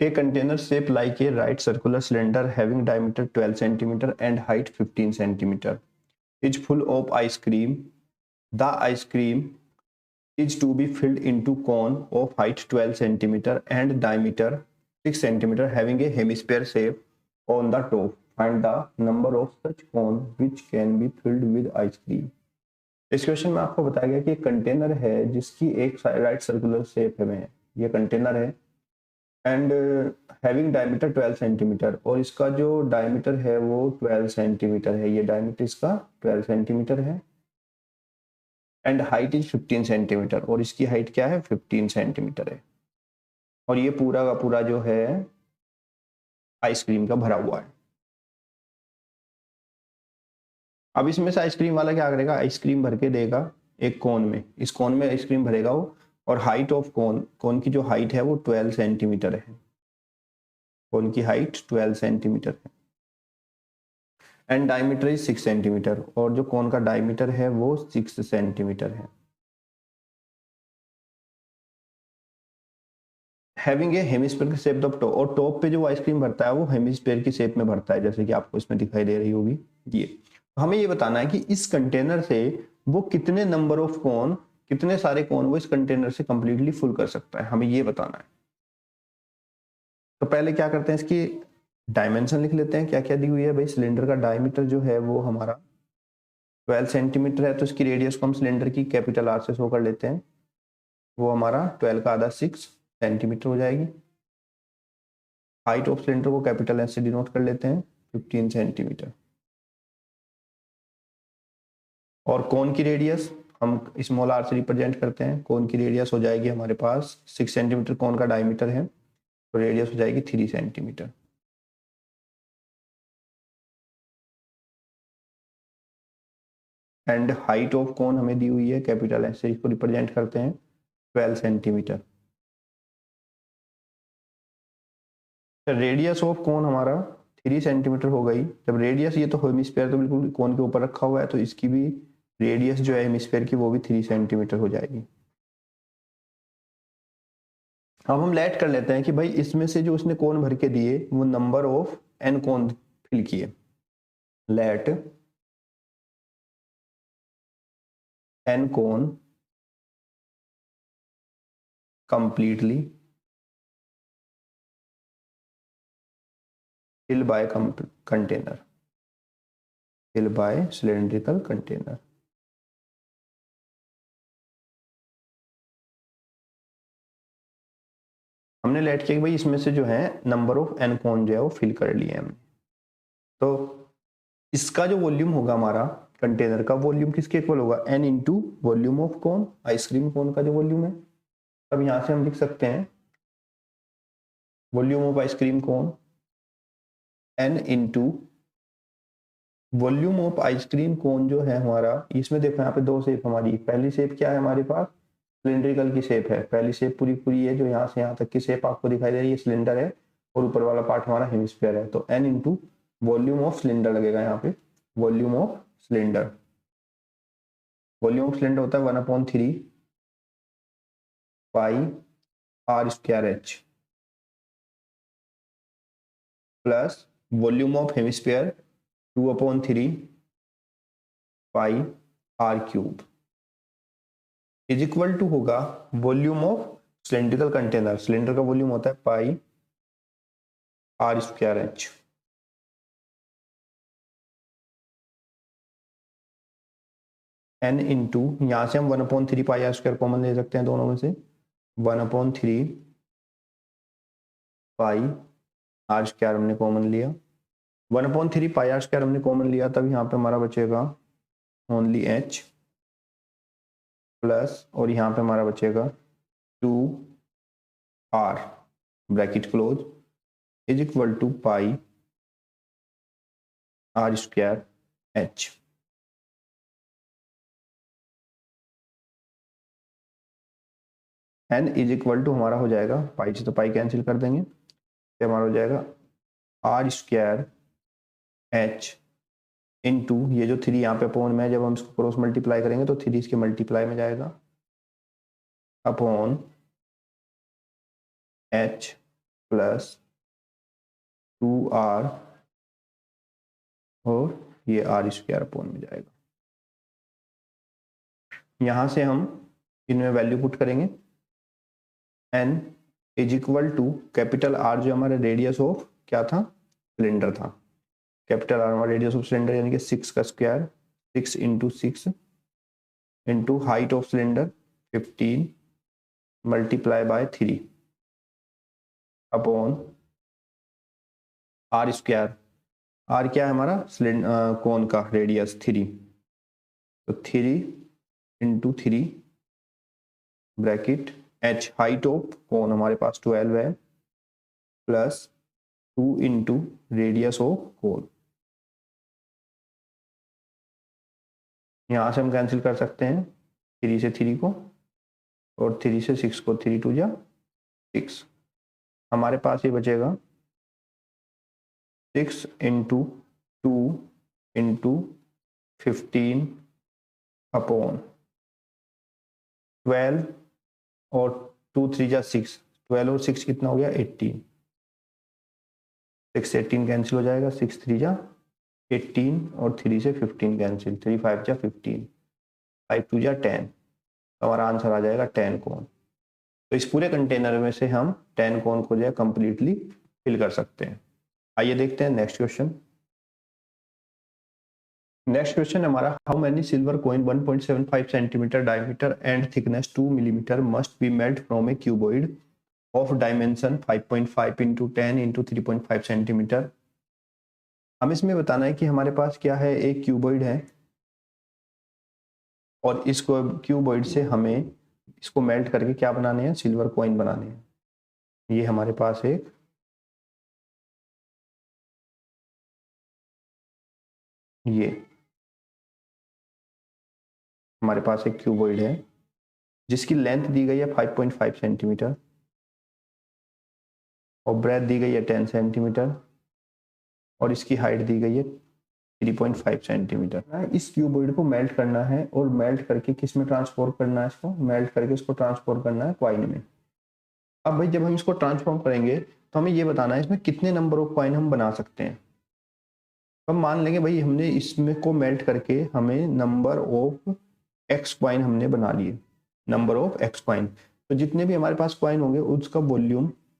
A container shaped like a right circular cylinder having diameter 12 centimeter and height 15 centimeter is full of ice cream. The ice cream is to be filled into cone of height 12 centimeter and diameter 6 centimeter having a hemisphere shape on the top. Find the number of such cone which can be filled with ice cream. इस question में आपको बताया गया कि एक container है जिसकी एक राइट सर्कुलर शेप में है, ये कंटेनर है एंड हैविंग डायमीटर 12 सेंटीमीटर और इसका जो डायमीटर है वो 12 सेंटीमीटर है, ये डायमीटर इसका 12 सेंटीमीटर है एंड हाइट इज 15 सेंटीमीटर और इसकी हाइट क्या है 15 सेंटीमीटर है और ये पूरा का पूरा जो है आइसक्रीम का भरा हुआ है। अब इसमें से आइसक्रीम वाला क्या करेगा, आइसक्रीम भर के देगा एक कोन में, इस कोन में आइसक्रीम भरेगा वो और हाइट ऑफ कोन की जो हाइट है वो 12 सेंटीमीटर है, कोन की हाइट 12 सेंटीमीटर है एंड डायमीटर इज 6 सेंटीमीटर और जो कोन का डायमीटर है वो 6 सेंटीमीटर है। Having a hemisphere shape of top और टॉप पे जो आइसक्रीम भरता है वो हेमिस्फीयर की शेप में भरता है, जैसे कि आपको इसमें दिखाई दे रही होगी ये। हमें ये बताना है कि इस कंटेनर से वो कितने नंबर ऑफ कोन, कितने सारे कोन वो इस कंटेनर से कंप्लीटली फुल कर सकता है, हमें ये बताना है। तो पहले क्या करते हैं, इसकी डायमेंशन लिख लेते हैं, क्या क्या दी हुई है भाई। सिलेंडर का डायमीटर जो है वो हमारा 12 सेंटीमीटर है, तो इसकी रेडियस को हम सिलेंडर की कैपिटल आर से शो कर लेते हैं, वो हमारा 12 का आधा 6 सेंटीमीटर हो जाएगी। हाइट ऑफ सिलेंडर को कैपिटल एस से डिनोट कर लेते हैं 15 सेंटीमीटर और कोन की रेडियस हम स्मॉल आर से रिप्रेजेंट करते हैं, कोन की रेडियस हो जाएगी हमारे पास 6 सेंटीमीटर, कोन का डायमीटर है तो रेडियस हो जाएगी 3 centimetre. And height of cone हमें दी हुई है कैपिटल एस से, इसको रिप्रेजेंट करते हैं 12 सेंटीमीटर। रेडियस ऑफ कोन हमारा 3 सेंटीमीटर हो गई। जब रेडियस, ये तो हेमिस्फीयर तो बिल्कुल कोन के ऊपर रखा हुआ है तो इसकी भी रेडियस जो है हेमिस्फीयर की वो भी 3 सेंटीमीटर हो जाएगी। अब हम लेट कर लेते हैं कि भाई इसमें से जो उसने कोन भर के दिए वो number of n cone fill किए। Let n cone completely fill by container, fill by cylindrical container. हमने लेट किया कि भाई इसमें से जो है नंबर ऑफ एन कोन जो है वो फिल कर लिए हमने। तो इसका जो वॉल्यूम होगा हमारा कंटेनर का, वॉल्यूम किसके इक्वल होगा, n into volume of cone, ice cream cone का जो वॉल्यूम है। अब यहां से हम लिख सकते हैं volume of ice cream cone n into volume of ice cream cone जो है हमारा, इसमें देखो यहाँ पे दो शेप हमारी, पहली शेप क्या है हमारे पास, सिलिंड्रिकल की शेप है, पहली शेप पूरी पूरी है जो यहाँ से यहाँ तक की शेप आपको दिखाई दे रही है, सिलेंडर है और ऊपर वाला पार्ट हमारा हेमिस्फीयर है। तो n into volume of cylinder लगेगा यहाँ पे, volume of cylinder. Volume of cylinder होता है 1/3 pi r square h plus volume of hemisphere 2/3 pi r cube is equal to होगा volume of cylindrical container, cylinder का volume होता है pi r square h. N into यहां से हम 1/3 pi r square common ले सकते हैं दोनों में से, 1/3 पाई आर स्क्वायर हमने कॉमन लिया, 1/3 पाई आर स्क्वायर हमने कॉमन लिया, तब यहाँ पे हमारा बचेगा ओनली एच प्लस और यहाँ पे हमारा बचेगा 2r bracket close is equal to pi r square h. N is equal to हमारा हो जाएगा, पाई से तो पाई कैंसिल कर देंगे, तो हमारा हो जाएगा आर स्क्वायर एच इंटू ये जो 3 यहाँ पे अपॉन में, जब हम इसको क्रॉस मल्टीप्लाई करेंगे तो 3 इसके मल्टीप्लाई में जाएगा अपॉन एच प्लस 2r और ये r स्क्वायर अपॉन में जाएगा। यहां से हम इनमें वैल्यू पुट करेंगे। n is equal to capital R जो हमारा रेडियस ऑफ क्या था, सिलेंडर था। कैपिटल R हमारा रेडियस ऑफ सिलेंडर यानी कि 6 का square, 6 into 6 into height of cylinder 15 multiply by 3 upon R square. R क्या है हमारा, कोन का रेडियस 3, तो 3 into 3 bracket h height of cone हमारे पास 12 है, plus 2 into radius of cone. यहाँ से हम कैंसिल कर सकते हैं 3 से 3 को और 3 से 6 को, 3 2 जा 6। हमारे पास ये बचेगा 6 इंटू 2 इंटू 15 अपॉन 12 और 2 3 जा 6, 12 और 6 कितना हो गया 18, 6 से 18 कैंसिल हो जाएगा, 6 3 जा 18 और 3 से 15 कैंसिल, 3 5 जा 15, 5 2 जा 10, तो हमारा आंसर आ जाएगा 10 कोन। तो इस पूरे कंटेनर में से हम 10 कोन को जो है कंप्लीटली फिल कर सकते हैं। आइए देखते हैं नेक्स्ट क्वेश्चन। नेक्स्ट क्वेश्चन हमारा, how many silver coin 1.75 centimetre diameter and thickness 2 millimetre must be melt from A cuboid of dimension 5.5 into 10 into 3.5 centimetre. हम इसमें बताना है कि हमारे पास क्या है, एक क्यूबॉइड है और इसको क्यूबॉइड से हमें इसको मेल्ट करके क्या बनाने हैं, सिल्वर कॉइन बनाने हैं। ये हमारे पास एक ये हमारे पास एक क्यूबॉइड है जिसकी लेंथ दी गई है 5.5 सेंटीमीटर और ब्रेथ दी गई है 10 सेंटीमीटर और इसकी हाइट दी गई है 3.5 सेंटीमीटर। इस क्यूबॉइड को मेल्ट करना है और मेल्ट करके किस में ट्रांसफॉर्म करना है, इसको मेल्ट करके इसको ट्रांसफॉर्म करना है कॉइन में। अब भाई जब हम इसको ट्रांसफॉर्म करेंगे तो हमें ये बताना है इसमें कितने नंबर ऑफ कॉइन हम बना सकते हैं। अब मान लेंगे भाई हमने इसमें को मेल्ट करके हमें नंबर ऑफ एक्स कॉइन हमने बना लिए, नंबर ऑफ एक्स कॉइन, तो जितने भी हमारे पास कॉइन होंगे उसका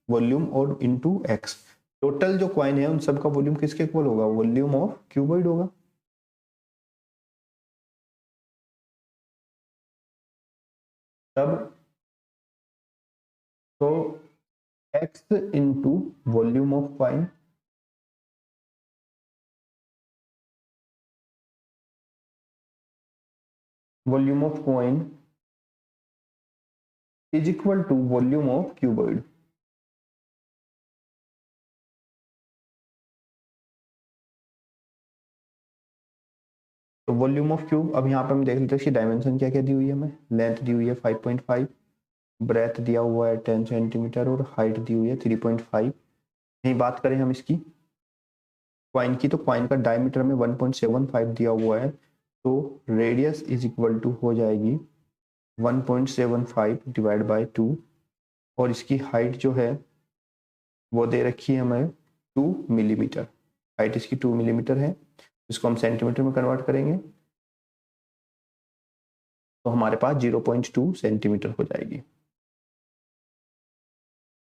वॉल्यूम और इनटू एक्स, टोटल जो कॉइन है उन सब का वॉल्यूम किसके इक्वल होगा, वॉल्यूम ऑफ क्यूबॉइड होगा। तब तो x into volume of coin volume of coin is equal to volume of cuboid. तो वॉल्यूम ऑफ क्यूब, अब यहाँ पे हम देख लेते हैं इसकी डायमेंशन क्या क्या दी हुई है, हमें लेंथ दी हुई है 5.5, ब्रेथ दिया हुआ है 10 सेंटीमीटर और हाइट दी हुई है 3.5। यही बात करें हम इसकी क्वाइन की, तो क्वाइन का डायमीटर में 1.75 दिया हुआ है, तो रेडियस इज इक्वल टू हो जाएगी 1.75 डिवाइड बाय 2 और इसकी हाइट जो है वो दे रखी है हमें 2 मिलीमीटर, हाइट इसकी 2 मिलीमीटर है। इसको हम सेंटीमीटर में कन्वर्ट करेंगे तो हमारे पास 0.2 सेंटीमीटर हो जाएगी।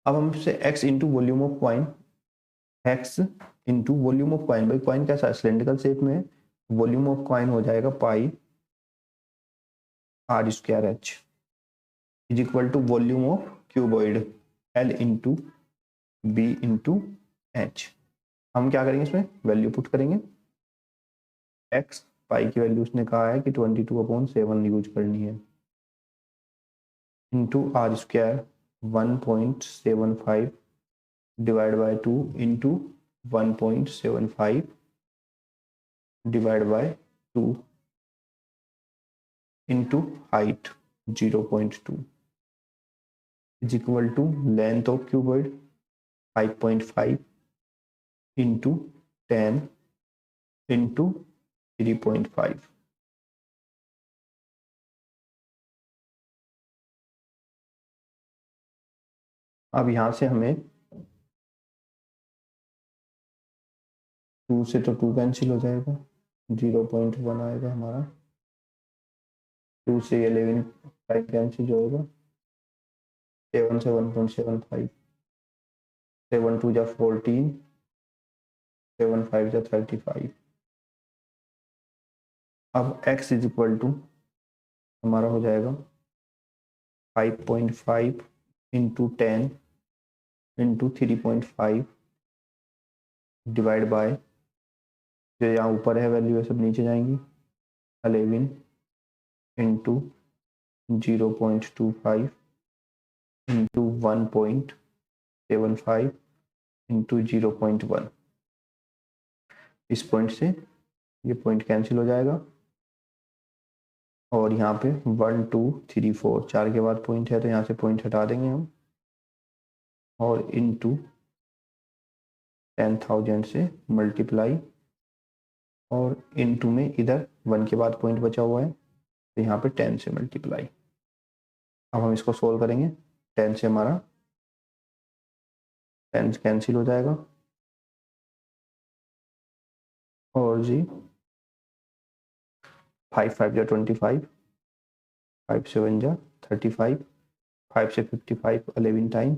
अब हम इससे x into volume of coin, x into volume of coin, भाई कॉइन कैसा है सिलेंड्रिकल शेप में, वॉल्यूम ऑफ कॉइन हो जाएगा pi r square h is equal to volume of cuboid l into b into h. हम क्या करेंगे इसमें वैल्यू पुट करेंगे, x पाई की वैल्यू उसने कहा है कि 22/7 यूज करनी है, into r square 1.75 divide by 2 into 1.75 divide by 2 into height 0.2 is equal to length of cuboid 5.5 into 10 into 3.5। अब यहाँ से हमें 2 से तो 2 कैंसिल हो जाएगा, 0.1 आएगा हमारा। 2 से 11 5 कैंसिल होगा, 7 से 1.75, 7 2 जा 14, 7 5 जा 35। अब x इज इक्वल टू हमारा हो जाएगा 5.5 इंटू 10 इंटू 3.5 डिवाइड बाय, जो यहाँ ऊपर है वैल्यू है सब नीचे जाएंगी, 11 इंटू 0.25 इंटू 1.75 इंटू 0.1। इस पॉइंट से ये पॉइंट कैंसिल हो जाएगा और यहाँ पे 1 2 3 4 4 के बाद पॉइंट है तो यहाँ से पॉइंट हटा देंगे हम और इनटू 10,000 से मल्टीप्लाई और इनटू में इधर 1 के बाद पॉइंट बचा हुआ है तो यहाँ पे 10 से मल्टीप्लाई। अब हम इसको सोल्व करेंगे, 10 से हमारा 10 कैंसिल हो जाएगा और जी 5 5 जा 25, 5 7 जा 35, 5 से 55 11 टाइम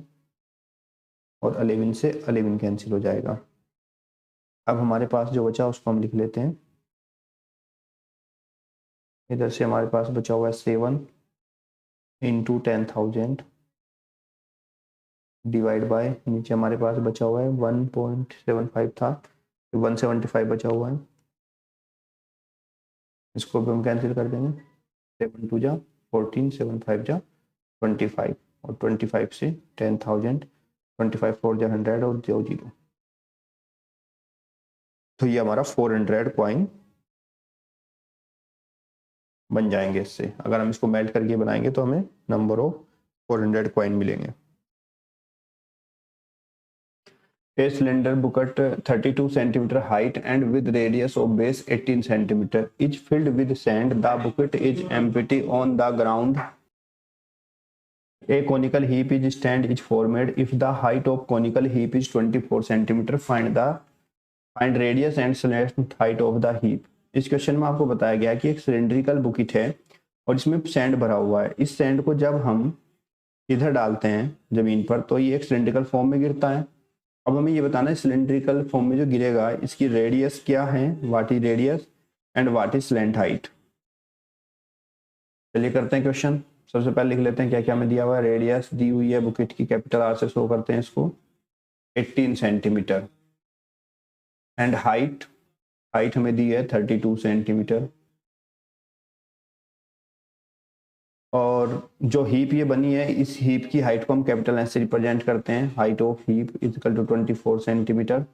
और 11 से 11 कैंसिल हो जाएगा। अब हमारे पास जो बचा उसको हम लिख लेते हैं, इधर से हमारे पास बचा हुआ है 7 इंटू 10,000 डिवाइड बाय, नीचे हमारे पास बचा हुआ है 1.75 था, 175 बचा हुआ है, इसको भी हम कैंसिल कर देंगे, 7 2 जा 14, 7 5 जा 25 और 25 से 10,000, 25 4 जा 100 और 0 तो ये हमारा 400 कॉइन बन जाएंगे इससे। अगर हम इसको मेल्ट करके बनाएंगे तो हमें नंबर ऑफ 400 कॉइन मिलेंगे। A cylinder bucket 32 centimeter height and with radius of base 18 centimeter is filled with sand. The bucket is empty on the ground. A conical heap is stand is formed. If the height of conical heap is 24 centimeter, find radius and slant height of the heap. इस question में आपको बताया गया कि एक cylindrical bouquet है और इसमें सैंड भरा हुआ है। इस सैंड को जब हम इधर डालते हैं जमीन पर तो ये एक सिलेंड्रिकल फॉर्म में गिरता है। अब हमें ये बताना है सिलेंड्रिकल फॉर्म में जो गिरेगा इसकी रेडियस क्या है, what is radius and what is slant height. चलिए करते हैं क्वेश्चन। सबसे पहले लिख लेते हैं क्या क्या हमें दिया हुआ है। रेडियस दी हुई है बुकेट की, कैपिटल आर से शो करते हैं इसको, 18 सेंटीमीटर एंड हाइट हमें दी है 32 सेंटीमीटर और जो हीप ये बनी है इस हीप की हाइट को हम कैपिटल एस से रिप्रेजेंट करते हैं। Height of heap is equal to 24 centimetre.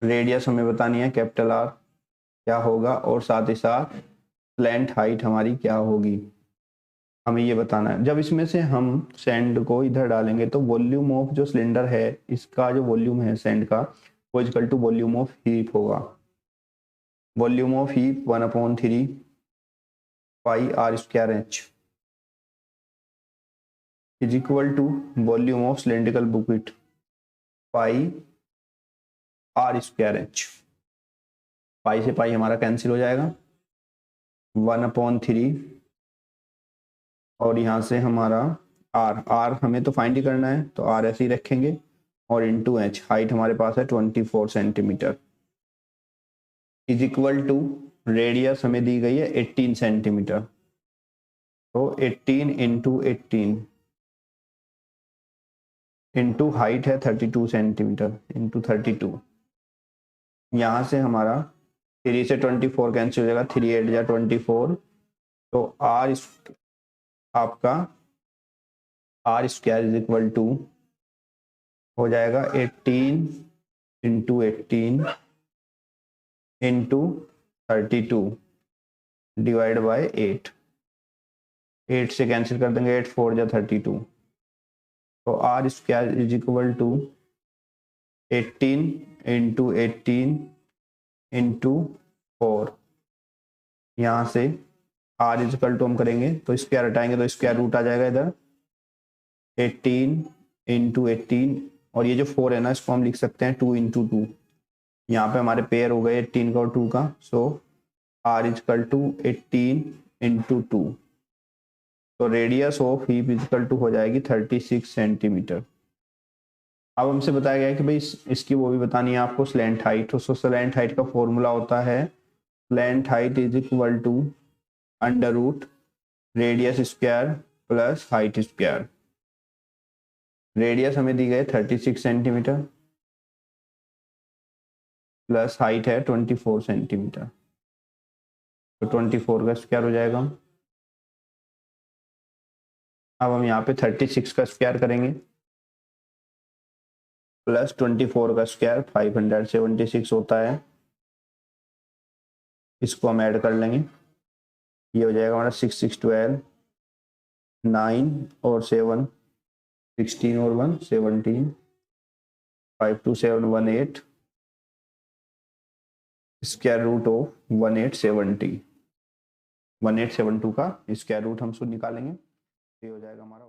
Radius हमें बतानी है कैपिटल आर क्या होगा और साथ ही साथ स्लैंट हाइट हमारी क्या होगी, हमें ये बताना है। जब इसमें से हम सैंड को इधर डालेंगे तो वॉल्यूम ऑफ जो सिलेंडर है इसका जो वॉल्यूम है सैंड का वो equal to volume of heap होगा। Volume of heap 1/3 pi r square h is equal to volume of cylindrical bucket pi r square h. Pi से पाई हमारा कैंसिल हो जाएगा, 1/3 और यहाँ से हमारा आर हमें तो फाइंड ही करना है तो आर ऐसे ही रखेंगे और इंटू एच, हाइट हमारे पास है 24 centimetre is equal to radius हमें दी गई है 18 सेंटीमीटर तो 18 इंटू 18 इंटू हाइट है 32 सेंटीमीटर इंटू 32। यहाँ से हमारा 3 से 24 कैंसिल हो जाएगा, 3 8 जा 24 तो आर आपका r square is equal to हो जाएगा 18 इंटू 18 इंटू 32 डिवाइड बाय 8 से कैंसिल कर देंगे, 8 4 जा 32 तो r square is equal to 18 into 18 into 4। यहाँ से आर इज इक्वल टू हम करेंगे तो स्क्वायर हटाएंगे तो स्क्वायर रूट आ जाएगा इधर 18 इंटू 18 और ये जो 4 है ना इसको हम लिख सकते हैं 2 इंटू 2। यहाँ पे हमारे पेयर हो गए 18 का और 2 का, so r is equal to 18 into 2, तो radius of heap is equal to हो जाएगी 36 सेंटीमीटर। अब हमसे बताया गया है कि भाई इसकी वो भी बतानी है आपको स्लैंट हाइट। तो स्लैंट हाइट का फॉर्मूला होता है slant height is equal to under root radius square plus height square. Radius हमें दी गई 36 सेंटीमीटर प्लस हाइट है 24 सेंटीमीटर, तो 24 का स्क्वायर हो जाएगा। अब हम यहाँ पे 36 का स्क्वायर करेंगे प्लस 24 का स्क्वायर 576 होता है, इसको हम ऐड कर लेंगे, ये हो जाएगा हमारा 6 6 12, 9 और 7 16 और 1 17, 5 2 7 18, स्क्वायर रूट ऑफ 1870, 1872 का स्क्वायर रूट हम निकालेंगे, ये हो जाएगा हमारा